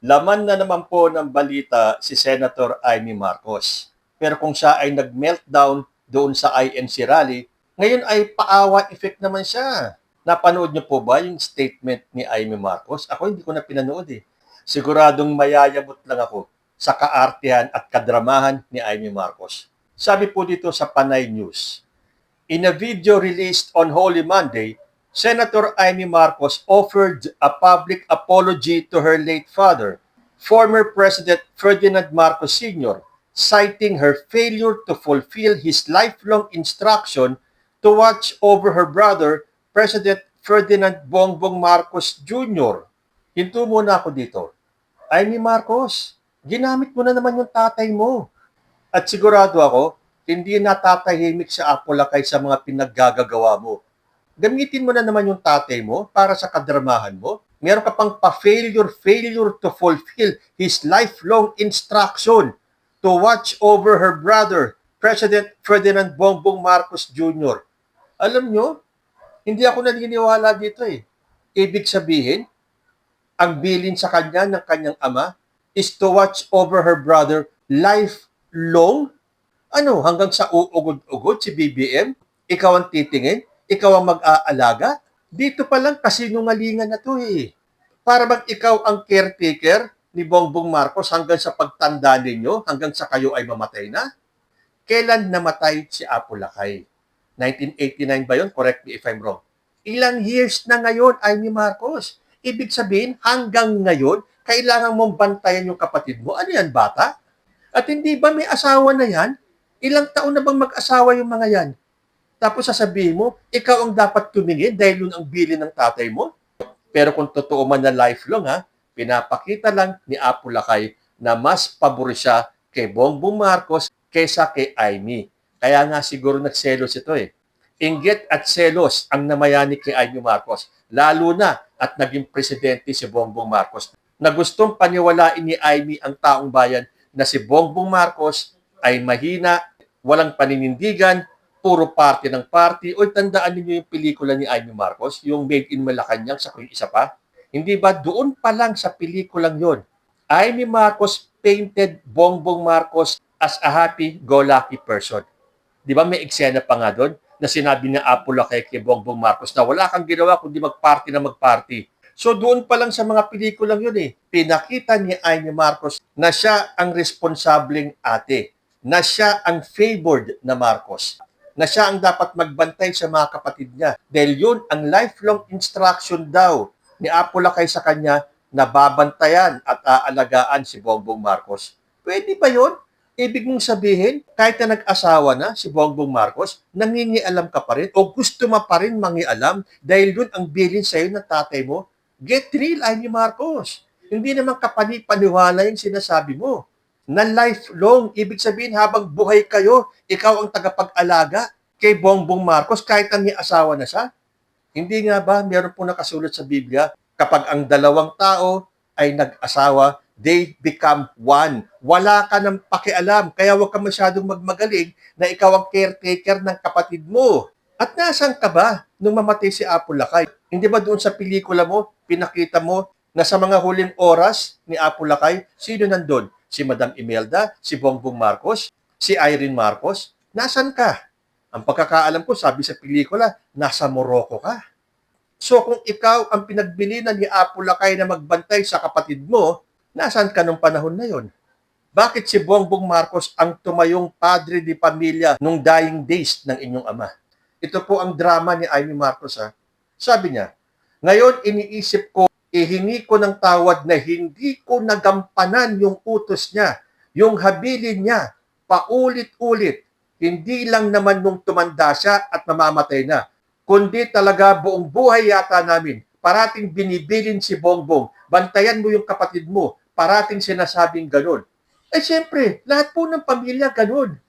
Laman na naman po ng balita si Senator Amy Marcos. Pero kung siya ay nag-meltdown doon sa INC rally, ngayon ay paawa effect naman siya. Napanood niyo po ba yung statement ni Amy Marcos? Ako hindi ko na pinanood eh. Siguradong mayayabot lang ako sa kaartehan at kadramahan ni Amy Marcos. Sabi po dito sa Panay News, in a video released on Holy Monday, Senator Amy Marcos offered a public apology to her late father, former President Ferdinand Marcos Sr., citing her failure to fulfill his lifelong instruction to watch over her brother, President Ferdinand Bongbong Marcos Jr. Hinto muna ako dito. Amy Marcos, ginamit mo na naman yung tatay mo. At sigurado ako, hindi natatahimik sa Apolacay sa mga pinaggagawa mo. Gamitin mo na naman yung tatay mo para sa kadramahan mo. Meron ka pang failure to fulfill his lifelong instruction to watch over her brother, President Ferdinand Bongbong Marcos Jr. Alam nyo, hindi ako naniniwala dito eh. Ibig sabihin, ang bilin sa kanya ng kanyang ama is to watch over her brother lifelong. Ano, hanggang sa uugod-ugod si BBM? Ikaw ang titingin? Ikaw ang mag-aalaga? Dito pa lang kasinungalingan na to eh. Para bang ikaw ang caretaker ni Bongbong Marcos hanggang sa pagtanda ninyo, hanggang sa kayo ay mamatay na? Kailan namatay si Apo Lakay? 1989 ba yun? Correct me if I'm wrong. Ilang years na ngayon ay ni Marcos. Ibig sabihin, hanggang ngayon, kailangan mong bantayan yung kapatid mo. Ano yan, bata? At hindi ba may asawa na yan? Ilang taon na bang mag-asawa yung mga yan? Tapos sasabihin mo, ikaw ang dapat tumingin dahil yun ang bilin ng tatay mo? Pero kung totoo man na lifelong ha, pinapakita lang ni Apo Lakay na mas pabor siya kay Bongbong Marcos kaysa kay Amy. Kaya nga siguro nagselos ito eh. Inggit at selos ang namayani kay Amy Marcos, lalo na at naging presidente si Bongbong Marcos, na gustong paniwalain ni Amy ang taong bayan na si Bongbong Marcos ay mahina, walang paninindigan, puro party ng party. O tandaan niyo yung pelikula ni Amy Marcos, yung Made in Malacanang sa kung isa pa. Hindi ba doon pa lang sa pelikulang yon, Amy Marcos painted Bongbong Marcos as a happy-go-lucky person. Di ba may eksena pa nga doon na sinabi niya Apollo kay Bongbong Marcos na wala kang ginawa kundi mag-party na mag-party. So doon pa lang sa mga pelikulang yun eh, pinakita ni Amy Marcos na siya ang responsableng ate, na siya ang favored na Marcos, na siya ang dapat magbantay sa mga kapatid niya. Dahil yun ang lifelong instruction daw ni Apo Lakay sa kanya na babantayan at aalagaan si Bongbong Marcos. Pwede ba yun? Ibig mong sabihin, kahit na nag-asawa na si Bongbong Marcos, nangingialam ka pa rin o gusto mo pa rin mangialam dahil dun ang bilin sa'yo ng tatay mo? Get real, Amy Marcos. Hindi naman kapani-paniwala yung sinasabi mo. Na lifelong, ibig sabihin habang buhay kayo, ikaw ang tagapag-alaga kay Bongbong Marcos kahit ang may asawa na siya. Hindi nga ba meron po nakasulat sa Biblia, kapag ang dalawang tao ay nag-asawa, they become one. Wala ka ng pakialam, kaya huwag ka masyadong magmagaling na ikaw ang caretaker ng kapatid mo. At nasan ka ba nung mamatay si Apo Lakay? Hindi ba doon sa pelikula mo, pinakita mo na sa mga huling oras ni Apo Lakay, sino nandun? Si Madam Imelda, si Bongbong Marcos, si Irene Marcos. Nasan ka? Ang pagkakaalam ko, sabi sa pelikula, nasa Morocco ka. So kung ikaw ang pinagbilinan ni Apo Lakay na magbantay sa kapatid mo, nasaan ka nung panahon na yon? Bakit si Bongbong Marcos ang tumayong padre di pamilya nung dying days ng inyong ama? Ito po ang drama ni Amy Marcos ha. Sabi niya, ngayon iniisip ko, ihingi ko ng tawad na hindi ko nagampanan yung utos niya, yung habilin niya, paulit-ulit. Hindi lang naman nung tumanda siya at mamamatay na, kundi talaga buong buhay yata namin. Parating binibilin si Bongbong, bantayan mo yung kapatid mo, parating sinasabing ganun. Eh siyempre, lahat po ng pamilya ganun.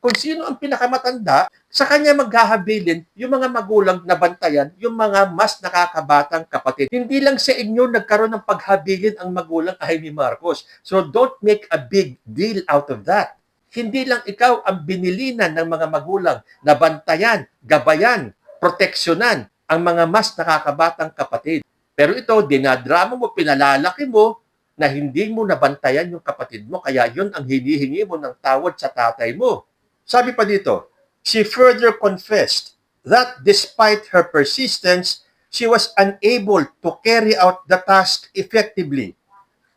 Kung sino ang pinakamatanda, sa kanya maghahabilin yung mga magulang na bantayan, yung mga mas nakakabatang kapatid. Hindi lang sa inyo nagkaroon ng paghabilin ang magulang Amy Marcos. So don't make a big deal out of that. Hindi lang ikaw ang binilinan ng mga magulang na bantayan, gabayan, proteksyonan ang mga mas nakakabatang kapatid. Pero ito, dinadrama mo, pinalalaki mo, na hindi mo nabantayan yung kapatid mo, kaya yun ang hinihingi mo ng tawad sa tatay mo. Sabi pa dito, she further confessed that despite her persistence, she was unable to carry out the task effectively.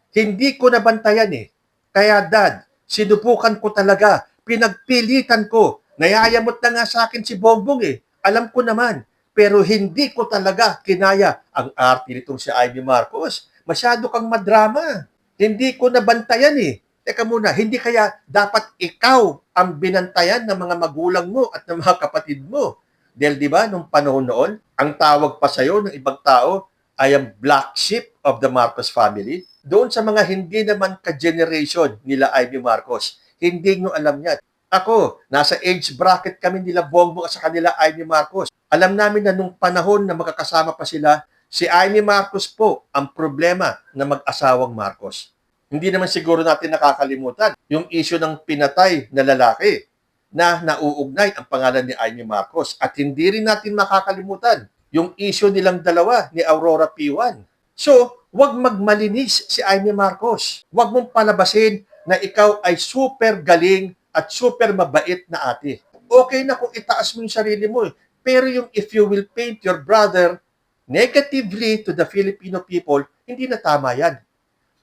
Hindi ko nabantayan eh. Kaya dad, sinubukan ko talaga, pinagpilitan ko. Nayayamot na nga sa akin si Bongbong eh. Alam ko naman, pero hindi ko talaga kinaya. Ang arte nitong si Amy Marcos, masyado kang madrama. Hindi ko nabantayan eh. Teka muna, hindi kaya dapat ikaw ang binantayan ng mga magulang mo at ng mga kapatid mo? Dahil di ba, nung panahon noon, ang tawag pa sa'yo ng ibang tao, I am black sheep of the Marcos family. Doon sa mga hindi naman ka-generation nila Amy Marcos, hindi nyo alam yan. Ako, nasa age bracket kami nila Bongbong at sa kanila Amy Marcos. Alam namin na nung panahon na magkakasama pa sila, si Amy Marcos po ang problema na mag-asawang Marcos. Hindi naman siguro natin nakakalimutan yung issue ng pinatay na lalaki na nauugnay ang pangalan ni Amy Marcos. At hindi rin natin makakalimutan yung issue nilang dalawa ni Aurora P1. So, huwag magmalinis si Amy Marcos. Huwag mong palabasin na ikaw ay super galing at super mabait na ate. Okay na kung itaas mo yung sarili mo. Pero yung if you will paint your brother negatively to the Filipino people, hindi na tama yan.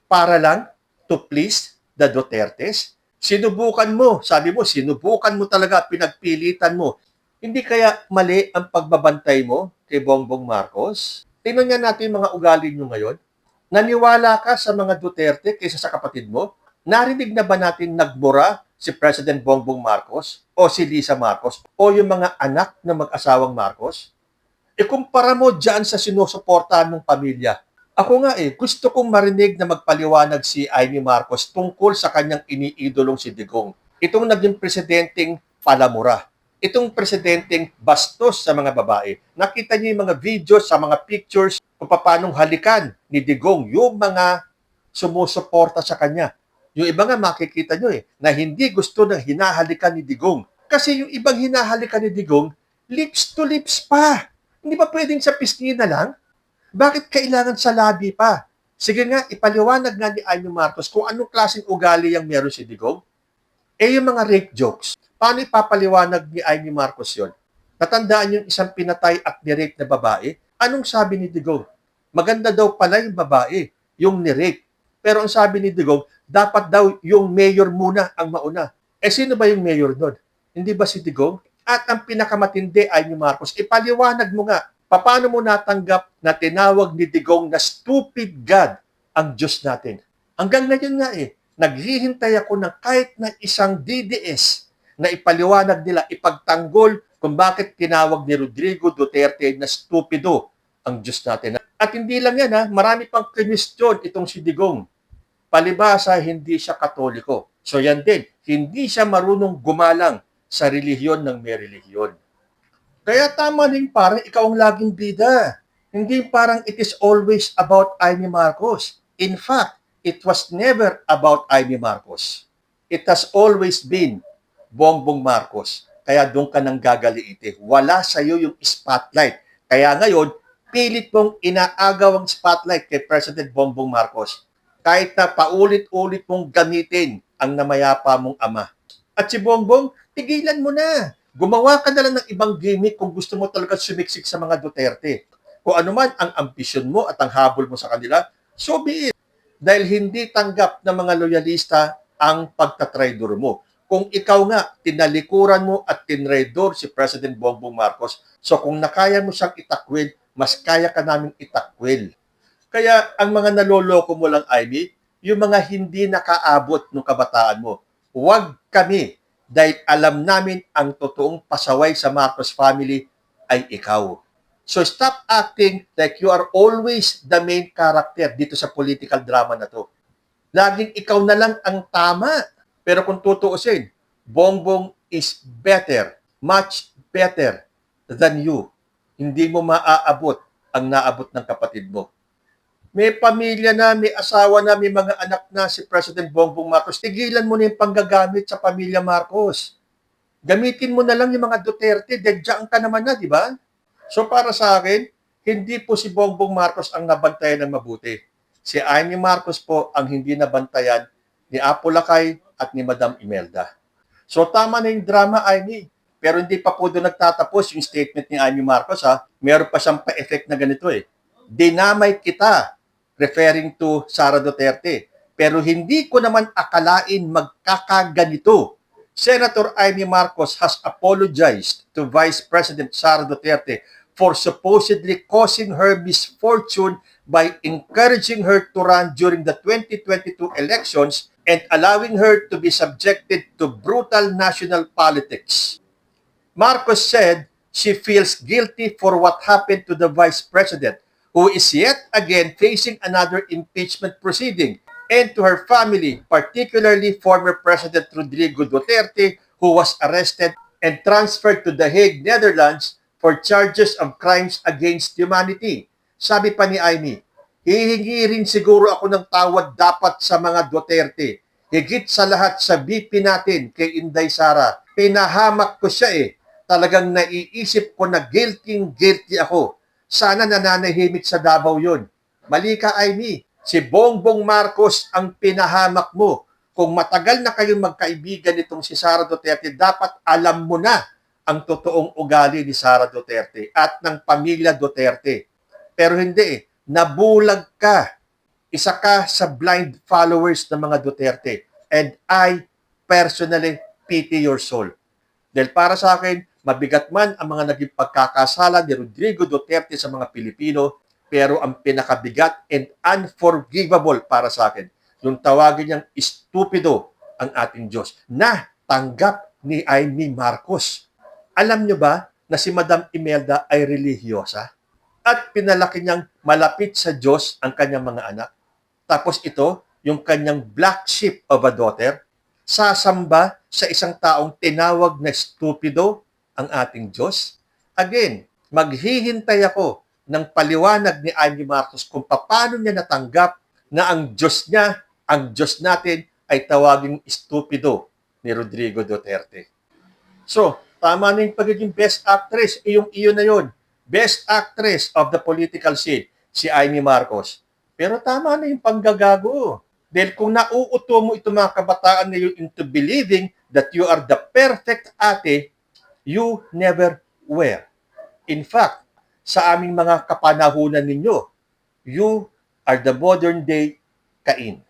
Para lang to please the Dutertes. Sinubukan mo, sabi mo, sinubukan mo talaga, pinagpilitan mo. Hindi kaya mali ang pagbabantay mo kay Bongbong Marcos? Tingnan nga natin mga ugali nyo ngayon. Naniwala ka sa mga Duterte kaysa sa kapatid mo? Narinig na ba natin nagbura si President Bongbong Marcos o si Lisa Marcos o yung mga anak na mag-asawang Marcos? Ikumpara mo dyan sa sinusuportahan ng pamilya. Ako nga gusto kong marinig na magpaliwanag si Amy Marcos tungkol sa kanyang iniidolong si Digong. Itong naging presidenteng palamura. Itong presidenteng bastos sa mga babae. Nakita niyo yung mga videos sa mga pictures kung paanong halikan ni Digong yung mga sumusuporta sa kanya. Yung iba nga makikita nyo na hindi gusto ng hinahalikan ni Digong. Kasi yung ibang hinahalikan ni Digong, lips to lips pa. Hindi ba pwedeng sa pisngi na lang? Bakit kailangan sa labi pa? Sige nga, ipaliwanag nga ni Amy Marcos kung anong klaseng ugali yung meron si Digong. Yung mga rape jokes, paano ipapaliwanag ni Amy Marcos yon? Natandaan yung isang pinatay at ni-rape na babae? Anong sabi ni Digong? Maganda daw pala yung babae, yung ni-rape. Pero ang sabi ni Digong, dapat daw yung mayor muna ang mauna. Sino ba yung mayor doon? Hindi ba si Digong? At ang pinakamatindi ay ni Marcos, ipaliwanag mo nga, paano mo natanggap na tinawag ni Digong na stupid God ang Diyos natin? Hanggang ngayon nga naghihintay ako ng kahit na isang DDS na ipaliwanag nila, ipagtanggol kung bakit tinawag ni Rodrigo Duterte na stupido ang Diyos natin. At hindi lang yan marami pang Kristyon itong si Digong. Palibhasa, hindi siya Katoliko. So yan din, hindi siya marunong gumalang sa relihiyon ng may relihiyon. Kaya tama din parang ikaw ang laging bida. Hindi parang it is always about Amy Marcos. In fact, it was never about Amy Marcos. It has always been Bongbong Marcos. Kaya doon ka nang gagaliite. Wala sa iyo yung spotlight. Kaya ngayon, pilit mong inaagaw ang spotlight kay President Bongbong Marcos. Kahit na paulit-ulit mong gamitin ang namayapa mong ama. At si Bongbong, tigilan mo na. Gumawa ka na lang ng ibang gimmick kung gusto mo talaga sumiksik sa mga Duterte. Kung ano man ang ambisyon mo at ang habol mo sa kanila, so be it. Dahil hindi tanggap ng mga loyalista ang pagtatraidor mo. Kung ikaw nga, tinalikuran mo at tinraidor si President Bongbong Marcos, so kung nakaya mo siyang itakwil, mas kaya ka namin itakwil. Kaya ang mga naloloko mo lang, Ivy, yung mga hindi nakaabot ng kabataan mo, huwag kami dahil alam namin ang totoong pasaway sa Marcos family ay ikaw. So stop acting like you are always the main character dito sa political drama na to. Laging ikaw na lang ang tama. Pero kung tutuusin, Bongbong is better, much better than you. Hindi mo maaabot ang naabot ng kapatid mo. May pamilya na, may asawa na, may mga anak na si President Bongbong Marcos. Tigilan mo na yung panggagamit sa pamilya Marcos. Gamitin mo na lang yung mga Duterte, dedyaan ka naman na, di ba? So para sa akin, hindi po si Bongbong Marcos ang nabantayan ng mabuti. Si Amy Marcos po ang hindi nabantayan ni Apo Lakay at ni Madam Imelda. So tama na yung drama, Amy. Pero hindi pa po doon nagtatapos yung statement ni Amy Marcos, ha. Meron pa siyang pa-effect na ganito eh. Dinamay kita, referring to Sara Duterte. Pero hindi ko naman akalain magkakaganito. Senator Amy Marcos has apologized to Vice President Sara Duterte for supposedly causing her misfortune by encouraging her to run during the 2022 elections and allowing her to be subjected to brutal national politics. Marcos said she feels guilty for what happened to the Vice President, who is yet again facing another impeachment proceeding, and to her family, particularly former President Rodrigo Duterte, who was arrested and transferred to The Hague, Netherlands, for charges of crimes against humanity. Sabi pa ni Amy, hihingi rin siguro ako ng tawad dapat sa mga Duterte. Higit sa lahat sa BP natin kay Inday Sara. Pinahamak ko siya eh. Talagang naiisip ko na guilty ako. Sana nananahimik sa Davao yun. Mali ka, Amy. Si Bongbong Marcos ang pinahamak mo. Kung matagal na kayong magkaibigan nitong si Sara Duterte, dapat alam mo na ang totoong ugali ni Sara Duterte at ng pamilya Duterte. Pero hindi eh. Nabulag ka. Isa ka sa blind followers ng mga Duterte. And I personally pity your soul. Dahil para sa akin, mabigat man ang mga naging pagkakasala ni Rodrigo Duterte sa mga Pilipino, pero ang pinakabigat and unforgivable para sa akin, yung tawagin niyang estupido ang ating Diyos, na tanggap ni Amy Marcos. Alam niyo ba na si Madam Imelda ay religyosa? At pinalaki niyang malapit sa Diyos ang kanyang mga anak. Tapos ito, yung kanyang black sheep of a daughter, sasamba sa isang taong tinawag na stupido ang ating Diyos? Again, maghihintay ako ng paliwanag ni Amy Marcos kung paano niya natanggap na ang Diyos niya, ang Diyos natin, ay tawaging stupido ni Rodrigo Duterte. So, tama na yung pagiging best actress, iyo na yun. Best actress of the political scene, si Amy Marcos. Pero tama na yung panggagago. Dahil kung nauuto mo itong mga kabataan na into believing that you are the perfect ate, you never were. In fact, sa aming mga kapanahunan ninyo, you are the modern day Cain.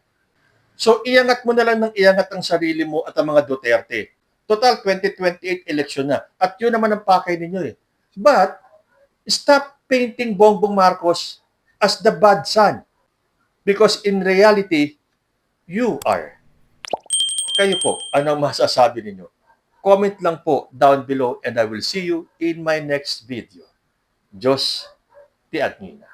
So, iangat mo na lang ng iangat ang sarili mo at ang mga Duterte. Total, 2028 election na. At yun naman ang pakay ninyo eh. But, stop painting Bongbong Marcos as the bad son. Because in reality, you are. Kayo po, ano masasabi ninyo? Comment lang po down below and I will see you in my next video. Diyos ti Admina.